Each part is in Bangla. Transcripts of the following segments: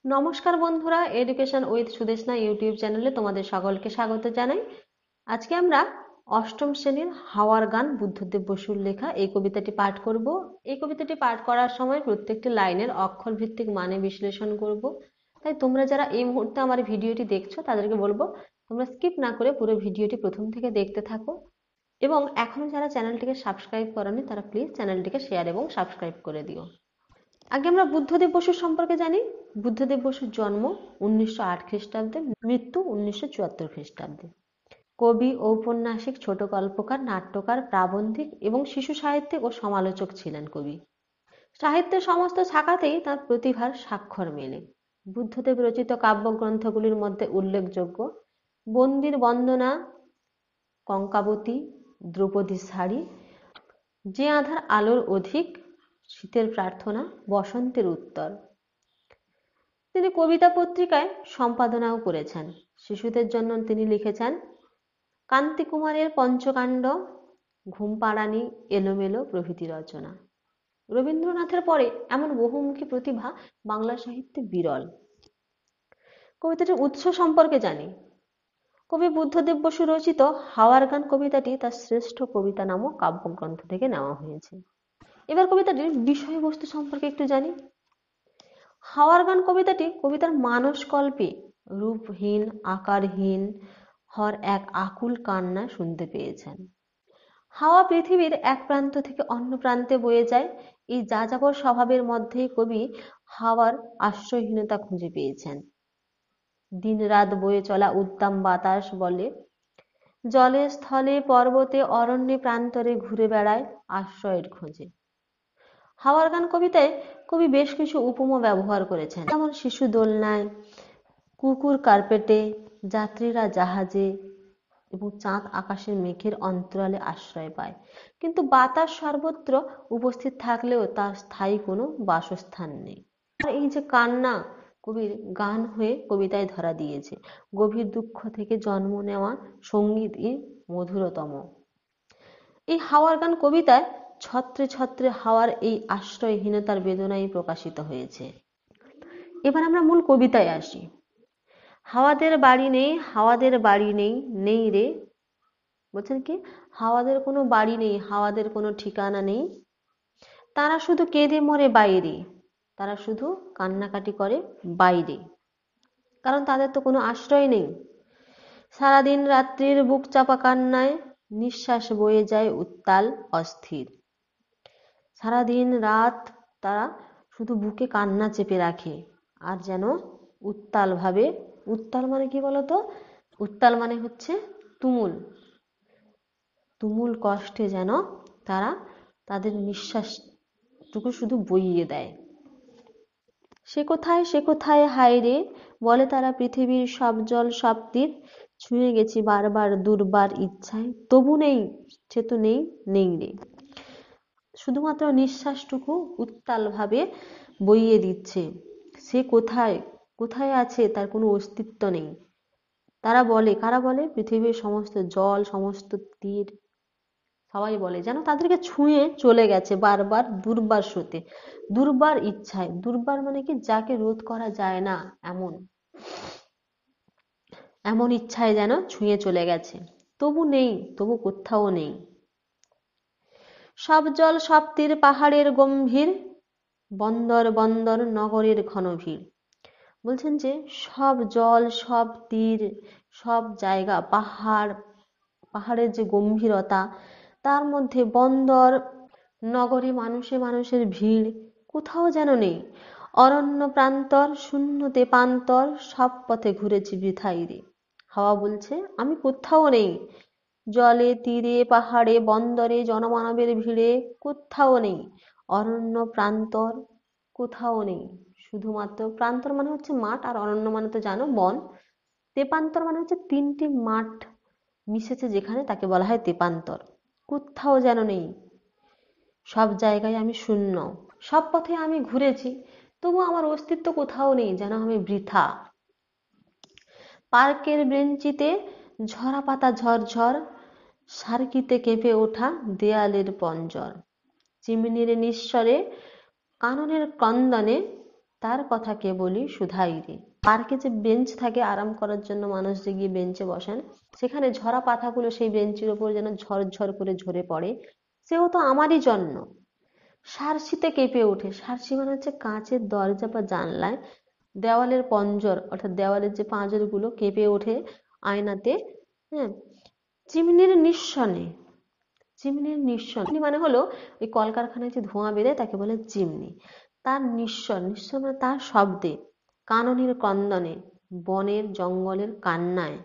নমস্কার বন্ধুরা, এডুকেশন উইথ সুদেশনা ইউটিউব চ্যানেলে তোমাদের সকলকে স্বাগত জানাই। আজকে আমরা অষ্টম শ্রেণীর হাওয়ার গান বুদ্ধদেব বসুর লেখা এই কবিতাটি পাঠ করব। এই কবিতাটি পাঠ করার সময় প্রত্যেকটি লাইনের অক্ষর ভিত্তিক মানে বিশ্লেষণ করব। তাই তোমরা যারা এই মুহূর্তে আমার ভিডিওটি দেখছো তাদেরকে বলবো তোমরা স্কিপ না করে পুরো ভিডিওটি প্রথম থেকে দেখতে থাকো, এবং এখনো যারা চ্যানেলটিকে সাবস্ক্রাইব করোনি তারা প্লিজ চ্যানেলটিকে শেয়ার এবং সাবস্ক্রাইব করে দিও। আগে আমরা বুদ্ধদেব বসুর সম্পর্কে জানি। বুদ্ধদেব বসুর জন্ম 1908 খ্রিস্টাব্দে, মৃত্যু 1974 খ্রিস্টাব্দে। কবি, ঔপন্যাসিক, ছোট গল্পকার, নাট্যকার, প্রাবন্ধিক এবং শিশু সাহিত্যিক ও সমালোচক ছিলেন কবি। সাহিত্যের সমস্ত শাখাতেই তাঁর প্রতিভার স্বাক্ষর মেলে। বুদ্ধদেব রচিত কাব্যগ্রন্থগুলির মধ্যে উল্লেখযোগ্য বন্দির বন্দনা, কঙ্কাবতী, দ্রৌপদীর শাড়ি, যে আঁধার আলোর অধিক, শীতের প্রার্থনা, বসন্তের উত্তর। তিনি কবিতা পত্রিকায় সম্পাদনাও করেছেন। শিশুদের জন্য তিনি লিখেছেন কান্তিকুমারের পঞ্চকাণ্ড, ঘুমপাড়ানি, এলোমেলো প্রভৃতি রচনা। রবীন্দ্রনাথের পরে এমন বহুমুখী প্রতিভা বাংলা সাহিত্যে বিরল। কবিতাটির উৎস সম্পর্কে জানি। কবি বুদ্ধদেব বসু রচিত হাওয়ার গান কবিতাটি তার শ্রেষ্ঠ কবিতা নামক কাব্যগ্রন্থ থেকে নেওয়া হয়েছে। এবার কবিতাটির বিষয়বস্তু সম্পর্কে একটু জানি। হাওয়ার গান কবিতাটি কবিতার মানসকল্পে রূপহীন, আকারহীন হর এক আকুল কান্না শুনতে পেয়েছেন। হাওয়া পৃথিবীর এক প্রান্ত থেকে অন্য প্রান্তে বয়ে যায়। এই যাযাবর স্বভাবের মধ্যেই কবি হাওয়ার আশ্রয়হীনতা খুঁজে পেয়েছেন। দিন রাত বয়ে চলা উদ্দাম বাতাস বলে জলে, স্থলে, পর্বতে, অরণ্যে, প্রান্তরে ঘুরে বেড়ায় আশ্রয়ের খোঁজে। হাওয়ার গান কবিতায় কবি বেশ কিছু উপমা ব্যবহার করেছেন, যেমন শিশু দোলনায়, কুকুর কার্পেটে, যাত্রীরা জাহাজে এবং চাঁদ আকাশের মেঘের অন্তরালে আশ্রয় পায়। কিন্তু বাতাস সর্বত্র উপস্থিত থাকলেও তার স্থায়ী কোনো বাসস্থান নেই। আর এই যে কান্না কবির গান হয়ে কবিতায় ধরা দিয়েছে। গভীর দুঃখ থেকে জন্ম নেওয়া সঙ্গীতই মধুরতম। এই হাওয়ার গান কবিতায় ছত্রে ছত্রে হাওয়ার এই আশ্রয়হীনতার বেদনাই প্রকাশিত হয়েছে। এবার আমরা মূল কবিতায় আসি। হাওয়াদের বাড়ি নেই, হাওয়াদের বাড়ি নেই, নেই রে। বলছেন কি, হাওয়াদের কোনো বাড়ি নেই, হাওয়াদের কোনো ঠিকানা নেই। তারা শুধু কেঁদে মরে বাইরে, তারা শুধু কান্নাকাটি করে বাইরে, কারণ তাদের তো কোনো আশ্রয় নেই। সারাদিন রাত্রির বুক চাপা কান্নায় নিঃশ্বাস বয়ে যায় উত্তাল অস্থির। সারাদিন রাত তারা শুধু বুকে কান্না চেপে রাখে আর যেন উত্তাল ভাবে। উত্তাল মানে কি বলতো? উত্তাল মানে হচ্ছে তুমুল, তুমুল কষ্টে যেন তারা তাদের নিঃশ্বাসটুকু শুধু বইয়ে দেয়। সে কোথায়, সে কোথায় হায় রে, বলে তারা পৃথিবীর সব জল সব তীর, ছুঁয়ে গেছি বারবার দুর্বার ইচ্ছায়, তবু নেই, সে তো নেই, নেই রে। শুধুমাত্র নিঃশ্বাসটুকু উত্তাল ভাবে বইয়ে দিচ্ছে। সে কোথায়, কোথায় আছে তার কোনো অস্তিত্ব নেই। তারা বলে, কারা বলে? পৃথিবীর সমস্ত জল, সমস্ত তীর, সবাই বলে যেন তাদেরকে ছুঁয়ে চলে গেছে বারবার দুর্বার স্রোতে, দুর্বার ইচ্ছায়। দুর্বার মানে কি, যাকে রোধ করা যায় না এমন, এমন ইচ্ছায় যেন ছুঁয়ে চলে গেছে। তবু নেই, তবু কোথাও নেই। সব জল সব তীর পাহাড়ের গম্ভীর, বন্দর বন্দর নগরের ঘন ভিড়। বলছেন যে সব জল, সব তীর, সব জায়গা, পাহাড়, পাহাড়ের যে গম্ভীরতা, তার মধ্যে বন্দর, নগরে মানুষে মানুষের ভিড়, কোথাও যেন নেই। অরণ্য প্রান্তর, শূন্য তেপান্তর, সব পথে ঘুরেছি বৃথাই রে। হাওয়া বলছে আমি কোথাও নেই। জলে, তীরে, পাহাড়ে, বন্দরে, জনমানবের ভিড়ে কোথাও নেই। অরণ্য প্রান্তর, কোথাও নেই। শুধুমাত্র প্রান্তর মানে হচ্ছে মাঠ, আর অরণ্য মানে তো জানো বন। তেপান্তর মানে হচ্ছে তিনটি মাঠ মিশেছে যেখানে, তাকে বলা হয় তেপান্তর। কোথাও যেন নেই, সব জায়গায় আমি শূন্য, সব পথে আমি ঘুরেছি, তবু আমার অস্তিত্ব কোথাও নেই, যেন আমি বৃথা। পার্কের বেঞ্চিতে ঝরা পাতা ঝরঝর, সার্কিতে কেঁপে ওঠা দেয়ালের পঞ্জর, চিমনির নিঃস্বরে, কাননের ক্রন্দনে তার কথা কে বলি শুধাই রে। পার্কে যে বেঞ্চ থাকে আরাম করার জন্য, মানুষ যে গিয়ে বেঞ্চে বসেন, সেখানে ঝরা পাতাগুলো সেই বেঞ্চের উপর যেন ঝরঝর করে ঝরে পড়ে, সেও তো আমারই জন্য। সার্সিতে কেঁপে ওঠে। সার্সি মানে হচ্ছে কাঁচের দরজা বা জানলায় দেওয়ালের পঞ্জর, অর্থাৎ দেওয়ালের যে পাঁজরগুলো কেঁপে ওঠে আয়নাতে। হ্যাঁ, চিমনির নিঃসনে। চিমনির নিঃসন মানে হলো ওই কলকারখানায় যে ধোঁয়া বেরোয় তাকে বলে চিমনি। তার নিঃসন, নিঃসন মানে তার শব্দে, কাননের ক্রন্দনে, বনের জঙ্গলের কান্নায়।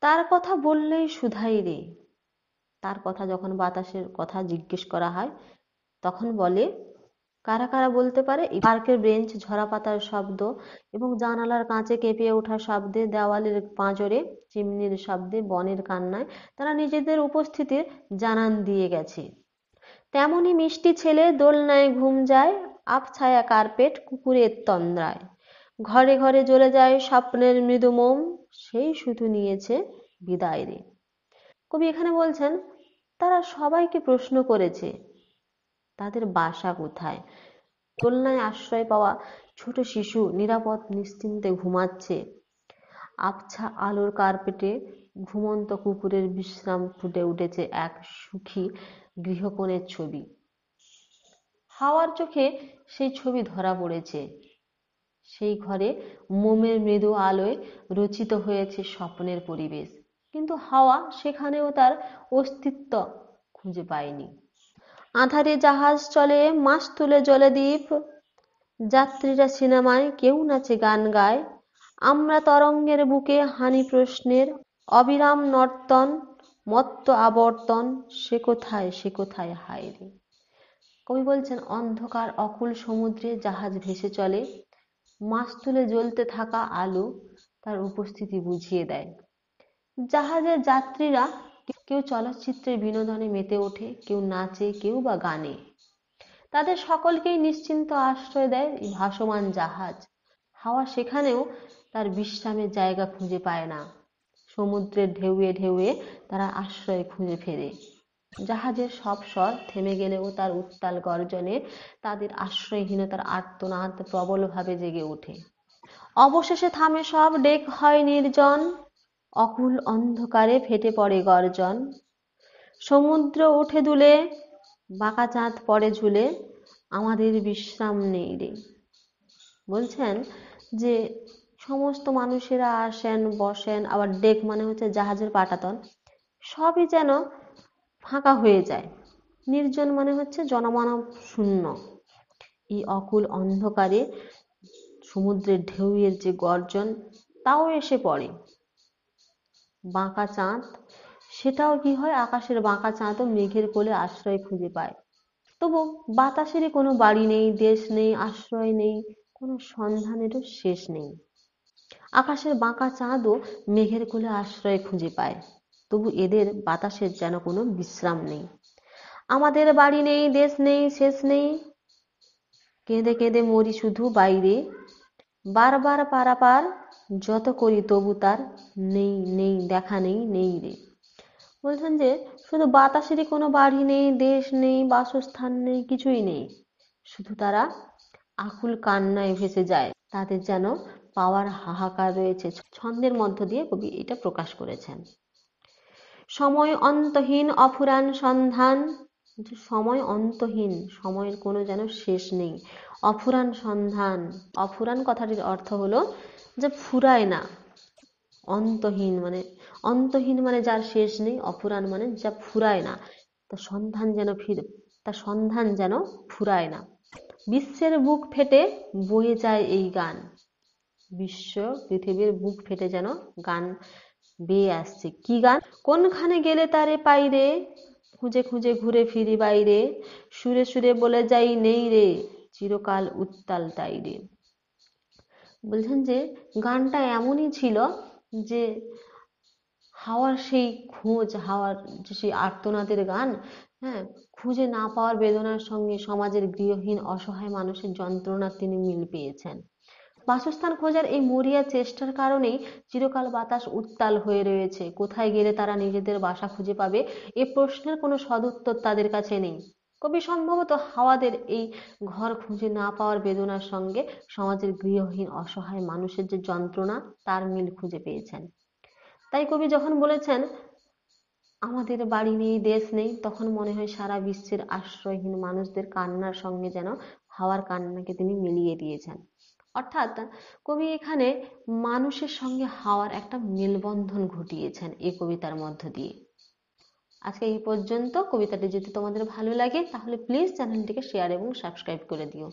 তার কথা বললেই শুধাই রে। তার কথা যখন বাতাসের কথা জিজ্ঞেস করা হয় তখন বলে, কারা কারা বলতে পারে? পার্কের বেঞ্চ, ঝরা পাতার শব্দ এবং জানালার কাঁচে কেঁপে ওঠা শব্দে, দেওয়ালের পাঁজরে, চিমনির শব্দে, বনের কান্নায় তারা নিজেদের উপস্থিতির জানান দিয়ে গেছে। তেমনি মিষ্টি ছেলে দোলনায় ঘুম যায়, আবছায়া কার্পেট কুকুরের তন্দ্রায়, ঘরে ঘরে জ্বলে যায় স্বপ্নের মৃদু মোম, সেই শুধু নিয়েছে বিদায় রে। কবি এখানে বলছেন তারা সবাইকে প্রশ্ন করেছে তাদের বাসা কোথায়। দোলনায় আশ্রয় পাওয়া ছোট শিশু নিরাপদ নিশ্চিন্তে ঘুমাচ্ছে। আবছা আলোর কার্পেটে ঘুমন্ত কুকুরের বিশ্রাম ফুটে উঠেছে এক সুখী গৃহকোণের ছবি। হাওয়ার চোখে সেই ছবি ধরা পড়েছে। সেই ঘরে মোমের মৃদু আলোয় রচিত হয়েছে স্বপ্নের পরিবেশ, কিন্তু হাওয়া সেখানেও তার অস্তিত্ব খুঁজে পায়নি। আঁধারে জাহাজ চলে, মাস তুলে জলদ্বীপ, যাত্রীরা সিনেমায়, কেউ নাচে গান গায়, আমরা তরঙ্গের বুকে হানি প্রশ্নের অবিরাম নর্তন, মত্ত আবর্তন, সে কোথায় সে কোথায় হায় রে। কবি বলছেন অন্ধকার অকুল সমুদ্রে জাহাজ ভেসে চলে, মাস্তুলে জ্বলতে থাকা আলো তার উপস্থিতি বুঝিয়ে দেয়। জাহাজের যাত্রীরা কেউ চলচ্চিত্রের বিনোদনে মেতে ওঠে, কেউ নাচে, কেউ বা গানে। তাদের সকলকেই নিশ্চিন্ত আশ্রয় দেয় এই ভাসমান জাহাজ। হাওয়া সেখানেও তার বিশ্রামের জায়গা খুঁজে পায় না। সমুদ্রের ঢেউয়ে ঢেউয়ে তারা আশ্রয় খুঁজে ফেরে। জাহাজের সব স্বর থেমে গেলেও তার উত্তাল গর্জনে তাদের আশ্রয়হীনতার আর্তনাদ প্রবলভাবে জেগে ওঠে। অবশেষে থামে সব, ডেক হয় নির্জন, অকুল অন্ধকারে ফেটে পড়ে গর্জন। সমুদ্র উঠে দুলে, বাঁকা চাঁদ পড়ে ঝুলে, আমাদের বিশ্রাম নেই রে। বলছেন যে সমস্ত মানুষেরা আসেন, বসেন, আবার ডেক মানে হচ্ছে জাহাজের পাটাতন, সবই যেন ফাঁকা হয়ে যায়। নির্জন মানে হচ্ছে জনমানব শূন্য। এই অকুল অন্ধকারে সমুদ্রের ঢেউয়ের যে গর্জন তাও এসে পড়ে। বাঁকা চাঁদ, সেটাও কি হয়, আকাশের বাঁকা চাঁদও মেঘের কোলে আশ্রয় খুঁজে পায়। তবু বাতাসেরই কোনো বাড়ি নেই, দেশ নেই, আশ্রয় নেই, কোনো সন্ধানেরও শেষ নেই। আকাশের বাঁকা চাঁদও মেঘের কোলে আশ্রয় খুঁজে পায়, তবু এদের বাতাসের যেন কোনো বিশ্রাম নেই। আমাদের বাড়ি নেই, দেশ নেই, শেষ নেই, কেঁদে কেঁদে মরি শুধু বাইরে, বারবার পারাপার যত করি তবু তার নেই নেই দেখা নেই নেই রে। বলছেন যে শুধু বাতাসেরই কোনো বাড়ি নেই, দেশ নেই, বাসস্থান নেই, কিছুই নেই, শুধু তারা আকুল কান্নায় ভেসে যায়। তাদের যেন পাওয়ার হাহাকার রয়েছে। ছন্দের মধ্য দিয়ে কবি এটা প্রকাশ করেছেন। সময় অন্তহীন অফুরান সন্ধান, সময় অন্তহীন, সময়ের কোনো যেন শেষ নেই। অফুরান সন্ধান, অফুরান কথাটির অর্থ হলো যে ফুরায় না। অন্তহীন মানে, অন্তহীন মানে যার শেষ নেই, অফুরান মানে যা ফুরায় না, তার সন্ধান যেন তার সন্ধান যেন ফুরায় না। বিশ্বের বুক ফেটে বয়ে যায় এই গান। বিশ্ব, পৃথিবীর বুক ফেটে যেন গান বেয়ে আসছে। কি গান? কোনখানে গেলে তারে পাই রে, খুঁজে খুঁজে ঘুরে ফিরি বাইরে, সুরে সুরে বলে যাই নেই রে, চিরকাল উত্তাল তাই রে। বলছেন যে গানটা এমনই ছিল যে হাওয়ার সেই খোঁজ, হাওয়ার যে সেই আর্তনাদের গান, হ্যাঁ, খুঁজে না পাওয়ার বেদনার সঙ্গে সমাজের গৃহহীন অসহায় মানুষের যন্ত্রণার তিনি মিল পেয়েছেন। বাসস্থান খোঁজার এই মরিয়া চেষ্টার কারণেই চিরকাল বাতাস উত্তাল হয়ে রয়েছে। কোথায় গেলে তারা নিজেদের বাসা খুঁজে পাবে, এ প্রশ্নের কোনো সদুত্তর তাদের কাছে নেই। কবি সম্ভবত হাওয়াদের এই ঘর খুঁজে না পাওয়ার বেদনার সঙ্গে সমাজের গৃহহীন অসহায় মানুষের যে যন্ত্রণা তার মিল খুঁজে পেয়েছেন। তাই কবি যখন বলেছেন আমাদের বাড়ি নেই দেশ নেই, তখন মনে হয় সারা বিশ্বের আশ্রয়হীন মানুষদের কান্নার সঙ্গে যেন হাওয়ার কান্নাকে তিনি মিলিয়ে দিয়েছেন। অর্থাৎ কবি এখানে মানুষের সঙ্গে হাওয়ার একটা মেলবন্ধন ঘটিয়েছেন এই কবিতার মধ্য দিয়ে। আজকে এই পর্যন্ত। কবিতাটি যদি তোমাদের ভালো লাগে তাহলে প্লিজ চ্যানেলটিকে শেয়ার এবং সাবস্ক্রাইব করে দিও।